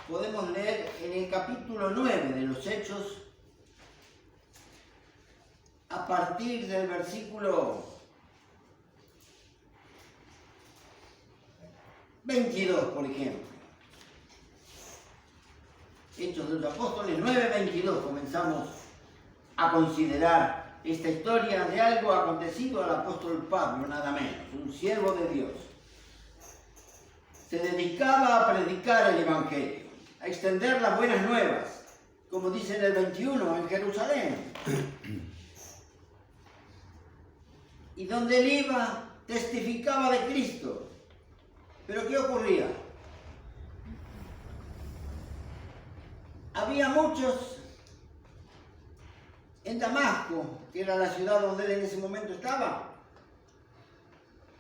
podemos leer en el capítulo 9 de los Hechos, a partir del versículo 22, por ejemplo. Hechos de los Apóstoles 9:22, comenzamos a considerar esta historia de algo acontecido al apóstol Pablo, nada menos, un siervo de Dios. Se dedicaba a predicar el Evangelio, a extender las buenas nuevas, como dice en el 21, en Jerusalén. Y donde él iba, testificaba de Cristo. ¿Pero qué ocurría? Había muchos en Damasco, que era la ciudad donde él en ese momento estaba,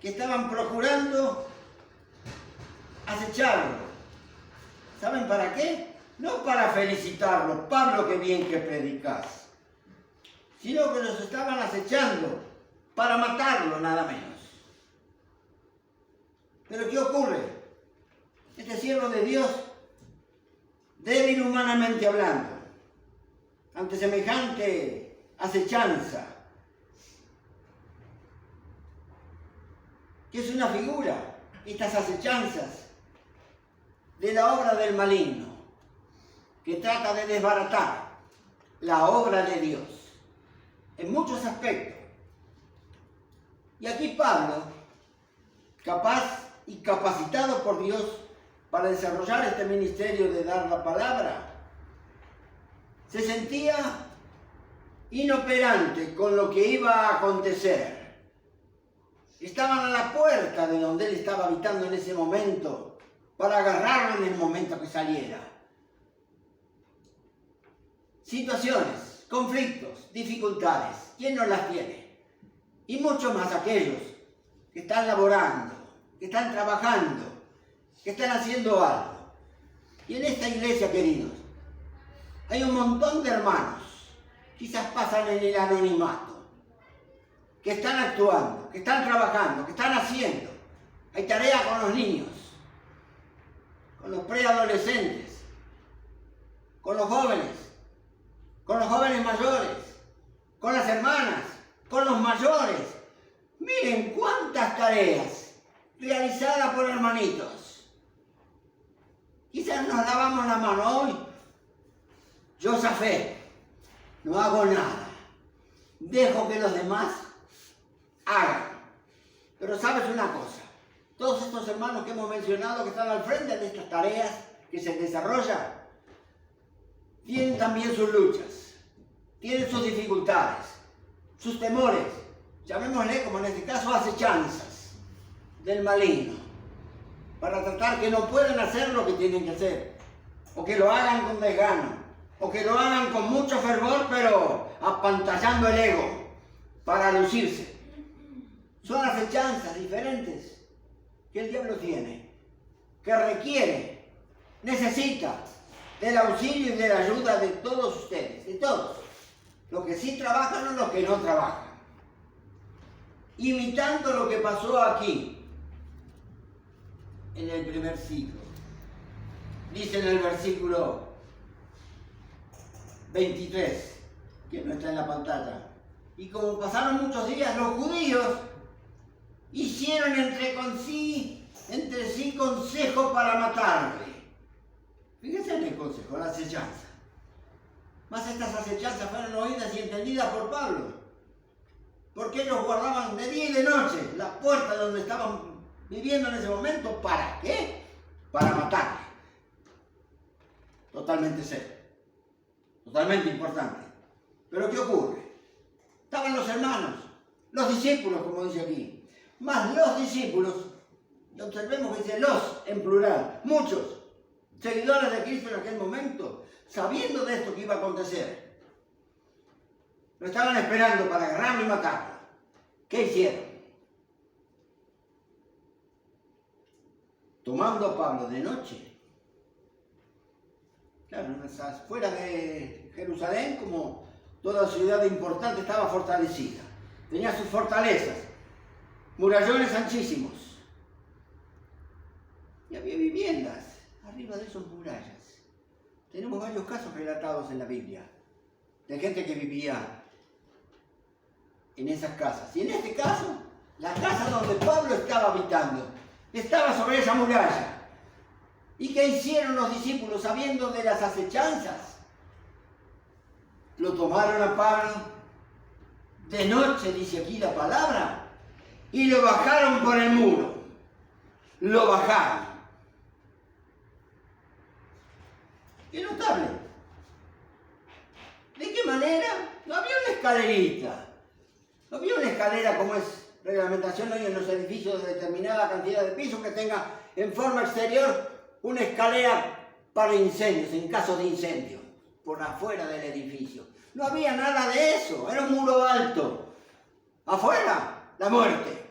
que estaban procurando acecharlo. ¿Saben para qué? No para felicitarlo, Pablo, qué bien que predicas, sino que los estaban acechando para matarlo, nada menos. ¿Pero qué ocurre? Este siervo de Dios, débil humanamente hablando, ante semejante acechanza, que es una figura, estas acechanzas, de la obra del maligno, que trata de desbaratar la obra de Dios, en muchos aspectos. Y aquí Pablo, capaz y capacitado por Dios para desarrollar este ministerio de dar la palabra, se sentía inoperante con lo que iba a acontecer. Estaban a la puerta de donde él estaba habitando en ese momento para agarrarlo en el momento que saliera. Situaciones, conflictos, dificultades, ¿quién no las tiene? Y mucho más aquellos que están laborando, que están trabajando, que están haciendo algo. Y en esta iglesia, queridos, hay un montón de hermanos, quizás pasan en el anonimato, que están actuando, que están trabajando, que están haciendo. Hay tarea con los niños, con los preadolescentes, con los jóvenes mayores, con las hermanas, con los mayores. Miren cuántas tareas realizadas por hermanitos. Quizás nos lavamos la mano hoy. Yo zafé, no hago nada. Dejo que los demás hagan. Pero sabes una cosa, todos estos hermanos que hemos mencionado que están al frente de estas tareas que se desarrollan, tienen también sus luchas, tienen sus dificultades, sus temores, llamémosle como en este caso acechanzas del maligno, para tratar que no puedan hacer lo que tienen que hacer, o que lo hagan con desgano, o que lo hagan con mucho fervor, pero apantallando el ego para lucirse. Son acechanzas diferentes que el diablo tiene, que requiere, necesita del auxilio y de la ayuda de todos ustedes, de todos, los que sí trabajan o los que no trabajan. Imitando lo que pasó aquí, en el primer siglo. Dice en el versículo 23, que no está en la pantalla: y como pasaron muchos días, los judíos hicieron entre sí consejo para matarle. Fíjense en el consejo, la acechanza. Mas estas acechanzas fueron oídas y entendidas por Pablo, porque ellos guardaban de día y de noche la puerta donde estaban viviendo en ese momento. ¿Para qué? Para matarle. Totalmente serio, totalmente importante. Pero ¿qué ocurre? Estaban los hermanos, los discípulos, como dice aquí, más los discípulos, y observemos que dice los en plural, muchos seguidores de Cristo en aquel momento, sabiendo de esto que iba a acontecer, lo estaban esperando para agarrarlo y matarlo. ¿Qué hicieron? Tomando a Pablo de noche, claro, fuera de Jerusalén, como toda ciudad importante, estaba fortalecida, tenía sus fortalezas, murallones anchísimos, y había viviendas arriba de esas murallas. Tenemos varios casos relatados en la Biblia de gente que vivía en esas casas. Y en este caso, la casa donde Pablo estaba habitando estaba sobre esa muralla. ¿Y qué hicieron los discípulos sabiendo de las acechanzas? Lo tomaron a Pablo de noche, dice aquí la palabra, y lo bajaron por el muro. Lo bajaron. Qué notable. ¿De qué manera? No había una escalerita. No había una escalera como es reglamentación hoy en los edificios de determinada cantidad de pisos que tenga en forma exterior una escalera para incendios, en caso de incendio, por afuera del edificio. No había nada de eso, era un muro alto. Afuera, la muerte.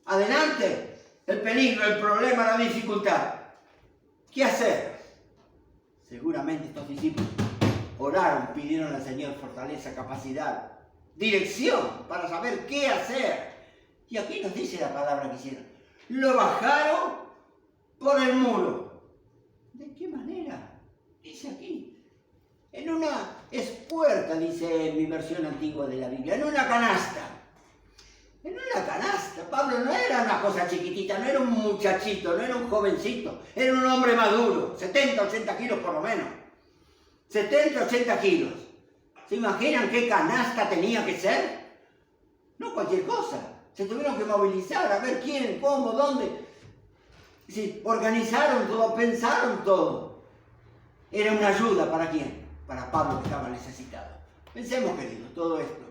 Adelante, el peligro, el problema, la dificultad. ¿Qué hacer? Seguramente estos discípulos oraron, pidieron al Señor fortaleza, capacidad, dirección para saber qué hacer. Y aquí nos dice la palabra que hicieron. Lo bajaron por el muro. ¿De qué manera? Dice aquí. En una espuerta, dice en mi versión antigua de la Biblia, en una canasta. En una canasta. Pablo no era una cosa chiquitita, no era un muchachito, no era un jovencito, era un hombre maduro, 70, 80 kilos por lo menos. 70, 80 kilos. ¿Se imaginan qué canasta tenía que ser? No cualquier cosa. Se tuvieron que movilizar, a ver quién, cómo, dónde. Sí, organizaron todo, pensaron todo. Era una ayuda para quién, para Pablo que estaba necesitado. Pensemos, queridos, todo esto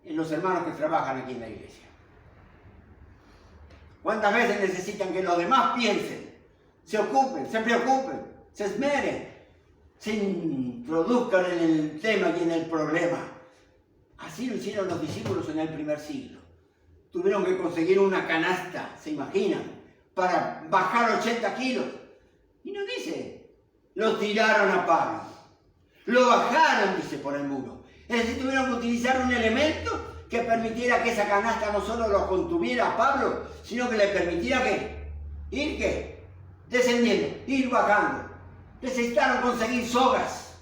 en los hermanos que trabajan aquí en la iglesia. ¿Cuántas veces necesitan que los demás piensen, se ocupen, se preocupen, se esmeren, se introduzcan en el tema y en el problema? Así lo hicieron los discípulos en el primer siglo. Tuvieron que conseguir una canasta, ¿se imaginan?, para bajar 80 kilos. Y no dice, lo tiraron a Pablo. Lo bajaron, dice, por el muro. Es decir, tuvieron que utilizar un elemento que permitiera que esa canasta no solo lo contuviera a Pablo, sino que le permitiera que ir, ¿qué?, descendiendo, ir bajando. Necesitaron conseguir sogas.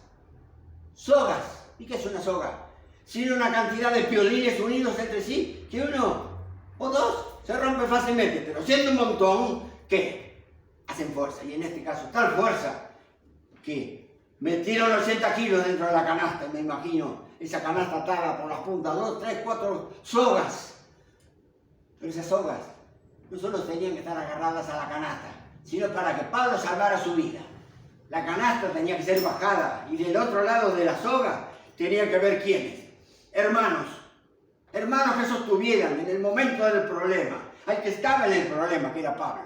Sogas. ¿Y qué es una soga? Sino una cantidad de piolines unidos entre sí, que uno o dos se rompe fácilmente, pero siendo un montón, ¿qué?, hacen fuerza. Y en este caso, tal fuerza que metieron 80 kilos dentro de la canasta, me imagino, esa canasta atada por las puntas, 2, 3, 4 sogas. Pero esas sogas no solo tenían que estar agarradas a la canasta, sino para que Pablo salvara su vida. La canasta tenía que ser bajada y del otro lado de la soga tenían que ver quiénes. Hermanos que sostuvieran en el momento del problema, al que estaba en el problema, que era Pablo.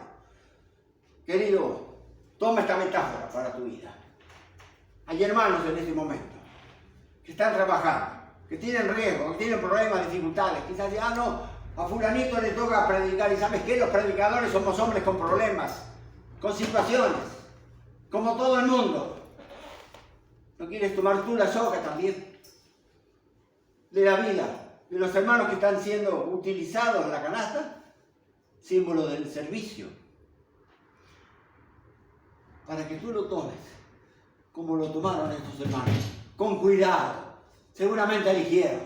Querido, toma esta metáfora para tu vida. Hay hermanos en este momento que están trabajando, que tienen riesgo, que tienen problemas, dificultades. Quizás digan, no, a fulanito le toca predicar. Y ¿sabes qué? Los predicadores somos hombres con problemas, con situaciones, como todo el mundo. ¿No quieres tomar tú la soga también de la vida de los hermanos que están siendo utilizados en la canasta? Símbolo del servicio. Para que tú lo tomes como lo tomaron estos hermanos, con cuidado. Seguramente eligieron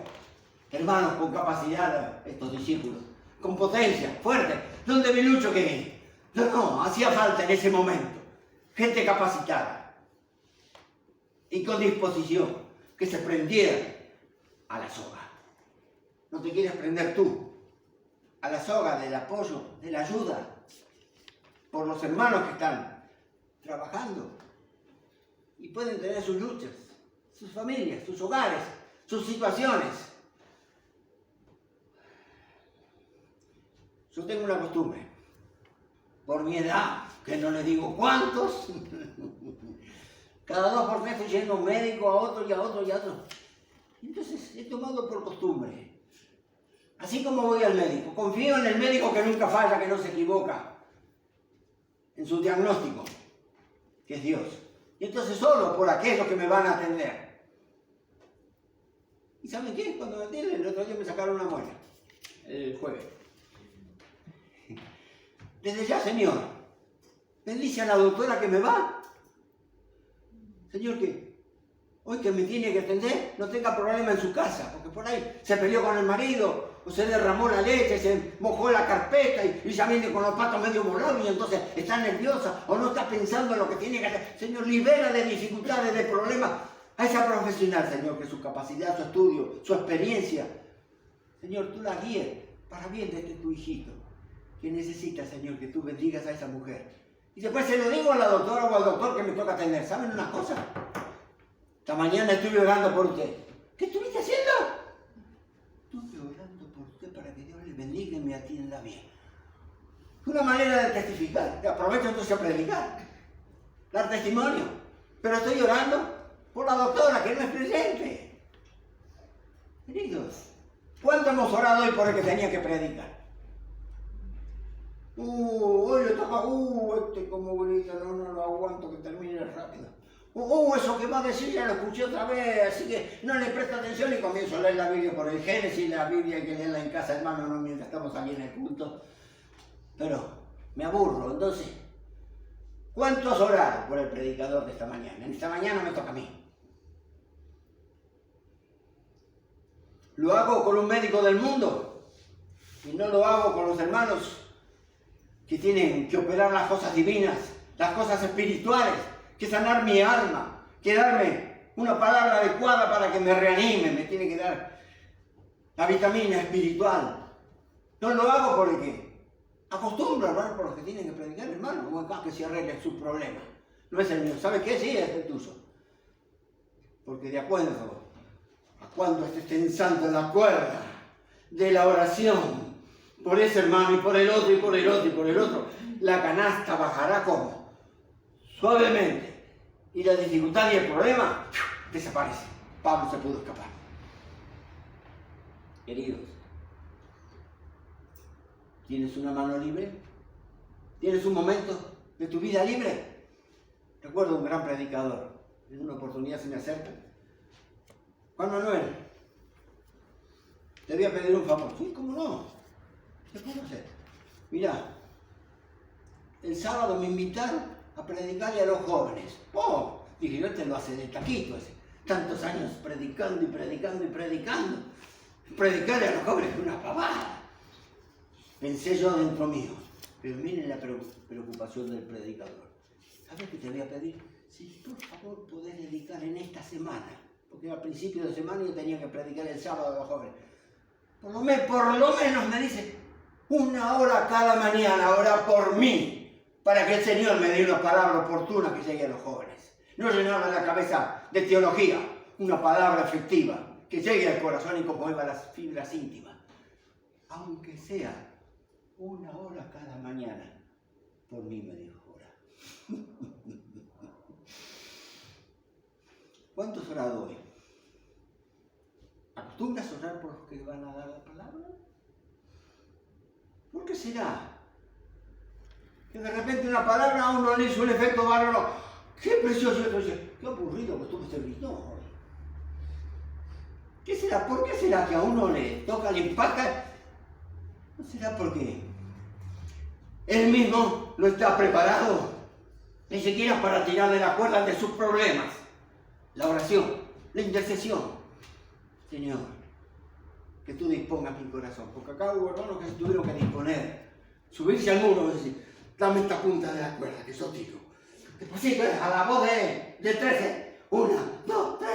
hermanos con capacidad, estos discípulos, con potencia, fuerte. ¿Dónde vi Lucho que no, hacía falta en ese momento gente capacitada y con disposición que se prendiera a la soga. ¿No te quieres prender tú a la soga del apoyo, de la ayuda por los hermanos que están trabajando y pueden tener sus luchas, sus familias, sus hogares, sus situaciones? Yo tengo una costumbre, por mi edad, que no les digo cuántos, cada 2 por 3 estoy yendo a un médico, a otro y a otro y a otro. Entonces he tomado por costumbre, así como voy al médico, confío en el médico que nunca falla, que no se equivoca en su diagnóstico, que es Dios. Y entonces solo por aquellos que me van a atender. ¿Y saben qué? Cuando me atienden, el otro día me sacaron una muela, el jueves. Desde ya, Señor, bendice a la doctora que me va Señor, que hoy que me tiene que atender, no tenga problema en su casa, porque por ahí se peleó con el marido, o se derramó la leche, se mojó la carpeta y ya viene con los patos medio volados y entonces está nerviosa o no está pensando en lo que tiene que hacer. Señor, libera de dificultades, de problemas a esa profesional, Señor, que su capacidad, su estudio, su experiencia, Señor, tú la guíes para bien de tu hijito, que necesita, Señor, que tú bendigas a esa mujer. Y después se lo digo a la doctora o al doctor que me toca atender. ¿Saben una cosa? Esta mañana estuve orando por usted. ¿Qué estuviste haciendo? Estuve orando por usted para que Dios le bendiga y me atienda bien. Una manera de testificar. Aprovecho entonces a predicar, dar testimonio. Pero estoy orando por la doctora que no es presente. Queridos, ¿cuánto hemos orado hoy por el que tenía que predicar? Hoy le toca, este como grita, no lo aguanto que termine rápido. Eso que va a decir ya lo escuché otra vez, así que no le presto atención y comienzo a leer la Biblia por el Génesis, la Biblia hay que leerla en casa, hermano, no mientras estamos aquí en el culto. Pero me aburro, entonces, ¿cuántos oraron por el predicador de esta mañana? En esta mañana me toca a mí. Lo hago con un médico del mundo y no lo hago con los hermanos que tienen que operar las cosas divinas, las cosas espirituales, que sanar mi alma, que darme una palabra adecuada para que me reanime, me tiene que dar la vitamina espiritual. No lo hago porque acostumbro a hablar por los que tienen que predicar, hermano, como acá que se arreglen sus problemas. No es el mío, ¿sabe qué? Sí, es el tuyo. Porque de acuerdo a cuando estés tensando la cuerda de la oración, por ese hermano y por el otro y por el otro y por el otro, la canasta bajará como suavemente y la dificultad y el problema desaparece. Pablo se pudo escapar. Queridos, ¿tienes una mano libre? ¿Tienes un momento de tu vida libre? Recuerdo un gran predicador, en una oportunidad se me acerca. Juan Manuel, te voy a pedir un favor. Sí, ¿cómo no? ¿Qué puedo hacer? Mirá, el sábado me invitaron a predicarle a los jóvenes. Dije, yo este lo hace de taquito, hace tantos años predicando y predicando y predicando. Predicarle a los jóvenes es una pavada. Pensé yo dentro mío. Pero miren la preocupación del predicador. ¿Sabes qué te voy a pedir? Si por favor podés dedicar en esta semana, porque al principio de semana yo tenía que predicar el sábado a los jóvenes. Por lo menos me dice, 1 hora cada mañana, ora por mí, para que el Señor me dé una palabra oportuna que llegue a los jóvenes. No llenarle la cabeza de teología, una palabra efectiva, que llegue al corazón y conmueva las fibras íntimas. Aunque sea 1 hora cada mañana, por mí me dijo, ora. ¿Cuántos orado hoy? ¿Acostumbras a orar por los que van a dar la palabra? ¿Por qué será? Que de repente una palabra a uno le hizo un efecto bárbaro. ¡Qué precioso! ¡Qué aburrido que estuvo este gritón hoy! ¿Qué será? ¿Por qué será que a uno le toca, le impacta? ¿No será porque él mismo no está preparado ni siquiera para tirarle la cuerda de sus problemas? La oración, la intercesión. Señor, que tú dispongas mi corazón, porque acá hubo hermanos que se tuvieron que disponer, subirse al muro y decir, dame esta punta de la cuerda que yo tiro. Despacito, a la voz de 13, 1, 2, 3,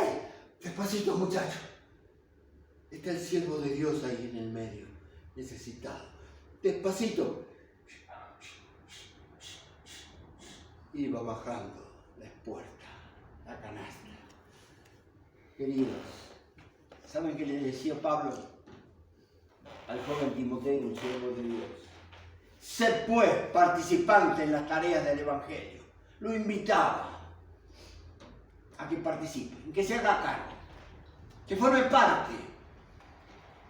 despacito muchachos. Está el siervo de Dios ahí en el medio, necesitado. Despacito. Iba bajando la puerta, la canasta. Queridos, ¿saben qué le decía Pablo al joven Timoteo, un siervo de Dios? Sé pues participante en las tareas del Evangelio. Lo invitaba a que participe, que se haga cargo, que forme parte.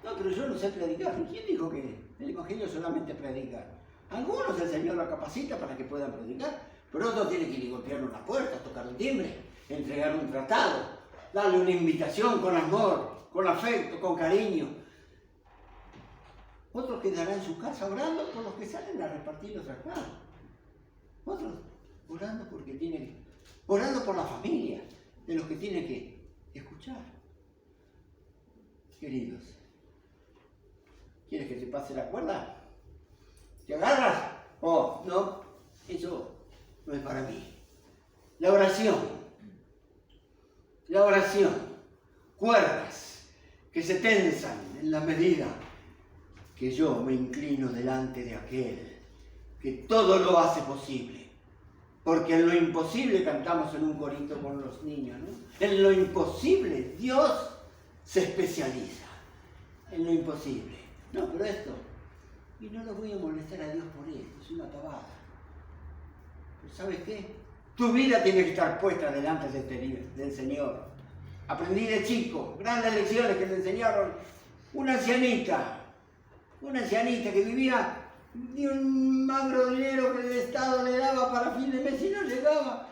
No, pero yo no sé predicar. ¿Quién dijo que el Evangelio solamente predicar? Algunos el Señor lo capacita para que puedan predicar, pero otros tienen que ir a golpear una puerta, tocar un timbre, entregar un tratado, darle una invitación con amor, con afecto, con cariño. Otros quedarán en su casa orando por los que salen a repartir los tratados. Otros orando porque orando por la familia, de los que tiene que escuchar. Queridos, ¿quieres que te pase la cuerda? ¿Te agarras? Oh, no, eso no es para mí. La oración, cuerdas que se tensan en la medida que yo me inclino delante de aquel que todo lo hace posible. Porque en lo imposible cantamos en un corito con los niños, ¿no? En lo imposible Dios se especializa. En lo imposible. No, pero esto, y no lo voy a molestar a Dios por esto, es una pavada. Pero ¿sabes qué? Tu vida tiene que estar puesta delante del Señor. Aprendí de chico, grandes lecciones que me enseñaron una ancianita que vivía de un magro dinero que el Estado le daba para fin de mes y no llegaba.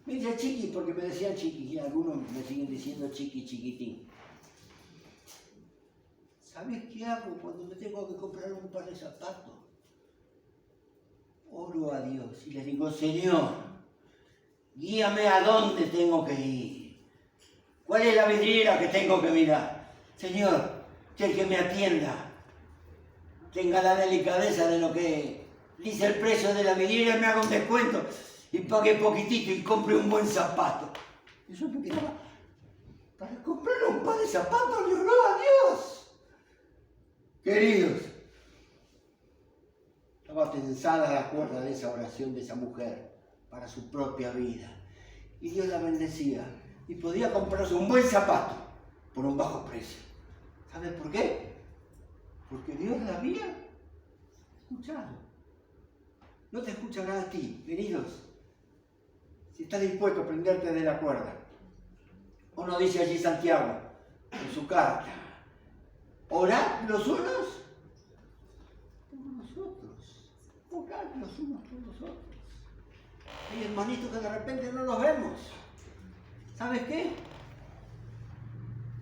Me decía Chiqui, porque me decían Chiqui, y algunos me siguen diciendo Chiqui, chiquitín. ¿Sabes qué hago cuando me tengo que comprar un par de zapatos? Oro a Dios y le digo, Señor, guíame a dónde tengo que ir. ¿Cuál es la vidriera que tengo que mirar? Señor, que el que me atienda tenga la delicadeza de lo que dice el precio de la vidriera y me haga un descuento y pague poquitito y compre un buen zapato. Eso me quedaba para comprar un par de zapatos, le oró a Dios. Queridos, estaba tensada la cuerda de esa oración de esa mujer para su propia vida. Y Dios la bendecía y podía comprarse un buen zapato por un bajo precio. ¿Sabes por qué? Porque Dios la había escuchado. No te escuchará a ti, queridos, si estás dispuesto a prenderte de la cuerda. ¿O no dice allí Santiago en su carta? Orad los unos por los otros. Orad los unos por los otros. Hay hermanitos que de repente no los vemos. ¿Sabes qué?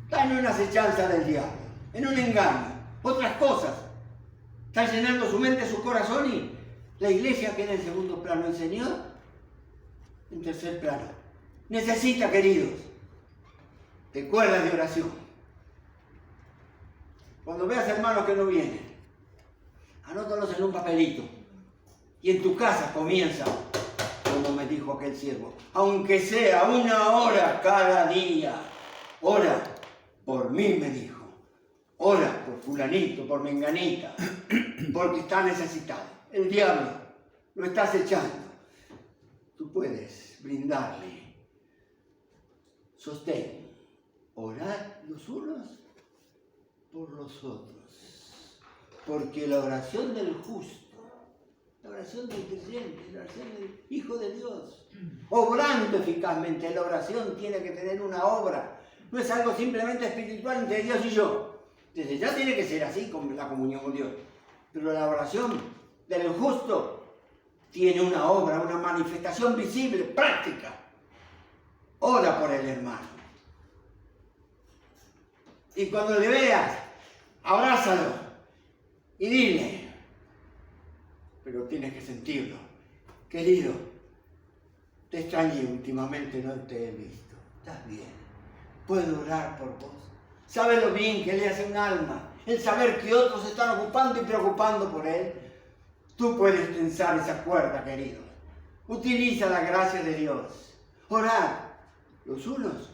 Está en una acechanza del diablo, en un engaño, otras cosas. Está llenando su mente, su corazón y la iglesia queda en segundo plano, el Señor en tercer plano. Necesita, queridos, de cuerdas de oración. Cuando veas hermanos que no vienen, anótalos en un papelito. Y en tu casa comienza, como me dijo aquel siervo, aunque sea 1 hora cada día. Ora por mí, me dijo. Ora por fulanito, por menganita, porque está necesitado. El diablo lo está acechando. Tú puedes brindarle sostén. Orad los unos por los otros. Porque la oración del justo, la oración del creyente, la oración del Hijo de Dios, obrando eficazmente, la oración tiene que tener una obra. No es algo simplemente espiritual entre Dios y yo. Desde ya tiene que ser así con la comunión con Dios. Pero la oración del justo tiene una obra, una manifestación visible, práctica. Ora por el hermano. Y cuando le veas, abrázalo y dile, pero tienes que sentirlo. Querido, te extrañé últimamente, no te he visto. ¿Estás bien? ¿Puedo orar por vos? ¿Sabe lo bien que le hace un alma el saber que otros se están ocupando y preocupando por él? Tú puedes tensar esa cuerda, querido. Utiliza la gracia de Dios. Orad los unos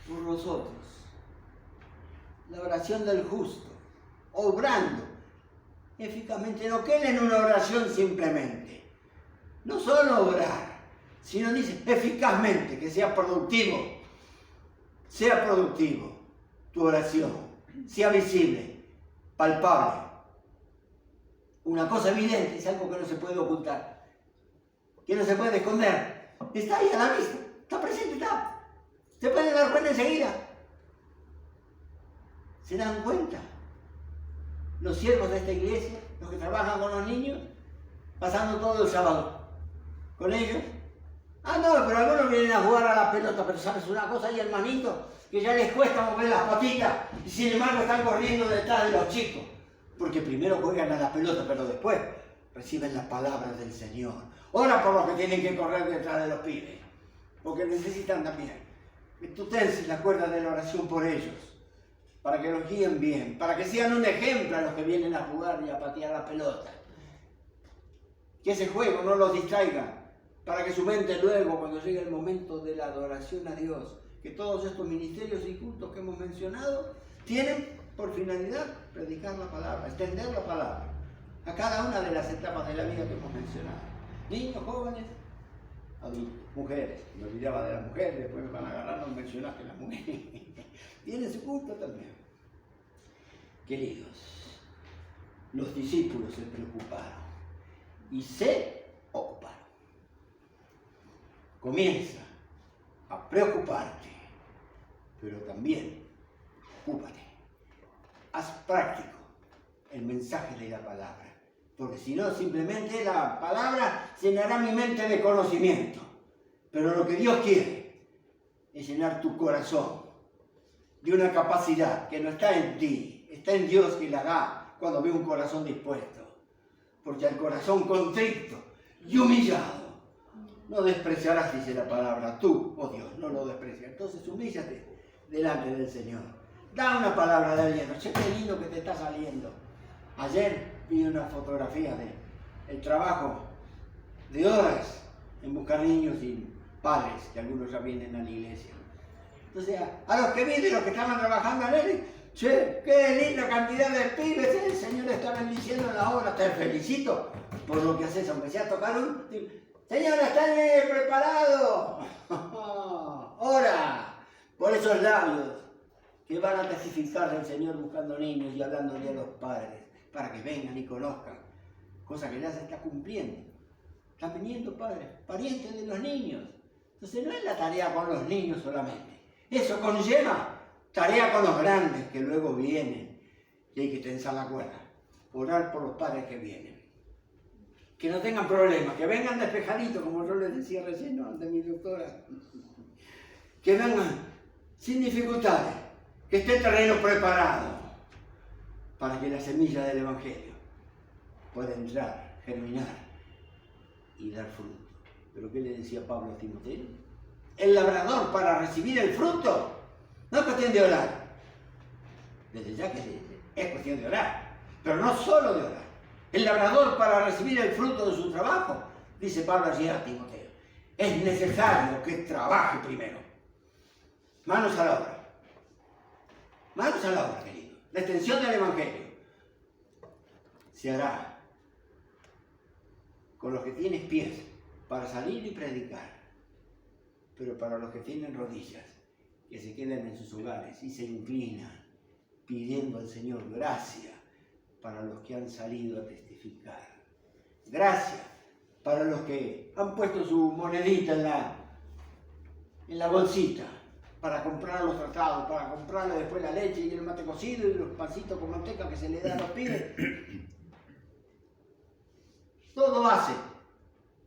por los otros. La oración del justo, obrando eficazmente. No quede en una oración simplemente. No solo orar, sino dice eficazmente, que sea productivo. Sea productivo tu oración, sea visible, palpable. Una cosa evidente, es algo que no se puede ocultar, que no se puede esconder. Está ahí a la vista, está presente, está. Se puede dar cuenta enseguida. ¿Se dan cuenta? Los siervos de esta iglesia, los que trabajan con los niños, pasando todo el sábado con ellos. Ah, no, pero algunos vienen a jugar a la pelota, pero ¿sabes una cosa? Hay hermanitos que ya les cuesta mover las patitas y sin embargo están corriendo detrás de los chicos. Porque primero juegan a la pelota, pero después reciben las palabras del Señor. Ora por los que tienen que correr detrás de los pibes, porque necesitan también. que tú tenses la cuerda de la oración por ellos, para que los guíen bien, para que sean un ejemplo a los que vienen a jugar y a patear la pelota. Que ese juego no los distraiga, para que su mente luego, cuando llegue el momento de la adoración a Dios, que todos estos ministerios y cultos que hemos mencionado tienen por finalidad predicar la palabra, extender la palabra a cada una de las etapas de la vida que hemos mencionado. Niños, jóvenes, adultos, mujeres. Me olvidaba de las mujeres, después me van a agarrar, no mencionaste las mujeres. Tienen su culto también. Queridos, los discípulos se preocuparon y se ocuparon. Comienza a preocuparte, pero también ocúpate. Haz práctico el mensaje de la palabra, porque si no, simplemente la palabra llenará mi mente de conocimiento. Pero lo que Dios quiere es llenar tu corazón de una capacidad que no está en ti, está en Dios que la da cuando ve un corazón dispuesto. Porque al corazón contrito y humillado no despreciarás, dice la palabra, tú, oh Dios, no lo desprecias. Entonces humíllate delante del Señor. Da una palabra de aliento. Che, qué lindo que te está saliendo. Ayer vi una fotografía del trabajo de horas en buscar niños y padres, que algunos ya vienen a la iglesia. Entonces, a los que vienen, los que estaban trabajando en él, che, qué linda cantidad de pibes, el Señor está bendiciendo la obra, te felicito por lo que haces, aunque sea tocar un... Señor, ¿están preparados? Ora por esos labios que van a testificar del Señor buscando niños y hablándole a los padres, para que vengan y conozcan, cosa que ya se está cumpliendo. Están viniendo padres, parientes de los niños. Entonces no es la tarea con los niños solamente. Eso conlleva tarea con los grandes que luego vienen. Y hay que tensar la cuerda. Orar por los padres que vienen. Que no tengan problemas, que vengan despejaditos, como yo les decía recién, ¿no?, ante mi doctora. Que vengan sin dificultades, que esté el terreno preparado para que la semilla del Evangelio pueda entrar, germinar y dar fruto. ¿Pero qué le decía Pablo a Timoteo? El labrador, para recibir el fruto, no es cuestión de orar. Desde ya que es cuestión de orar, pero no solo de orar. El labrador, para recibir el fruto de su trabajo, dice Pablo allí a Timoteo, es necesario que trabaje primero. Manos a la obra. Manos a la obra, querido. La extensión del Evangelio se hará con los que tienen pies para salir y predicar, pero para los que tienen rodillas, que se quedan en sus hogares y se inclinan pidiendo al Señor gracia para los que han salido a testificar. Gracias para los que han puesto su monedita en la bolsita para comprar los tratados, para comprarle después la leche y el mate cocido y los pancitos con manteca que se le da a los pibes. Todo hace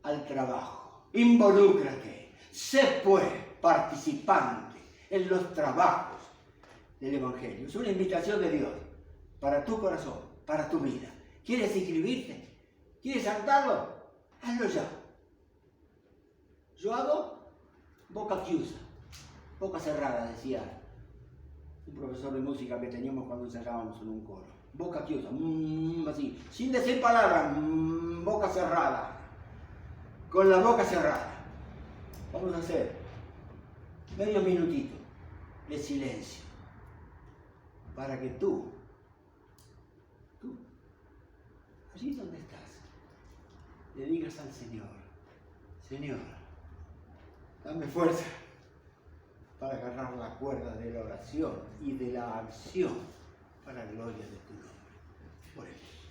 al trabajo. Involúcrate. Sé pues participante en los trabajos del Evangelio. Es una invitación de Dios para tu corazón, para tu vida. ¿Quieres inscribirte? ¿Quieres saltarlo? Hazlo ya. Yo hago boca chiusa, boca cerrada, decía un profesor de música que teníamos cuando ensayábamos en un coro. Boca chiusa, así, sin decir palabras, boca cerrada, con la boca cerrada. Vamos a hacer medio minutito de silencio para que tú, allí donde estás, le digas al Señor, Señor, dame fuerza para agarrar la cuerda de la oración y de la acción para la gloria de tu nombre. Por eso.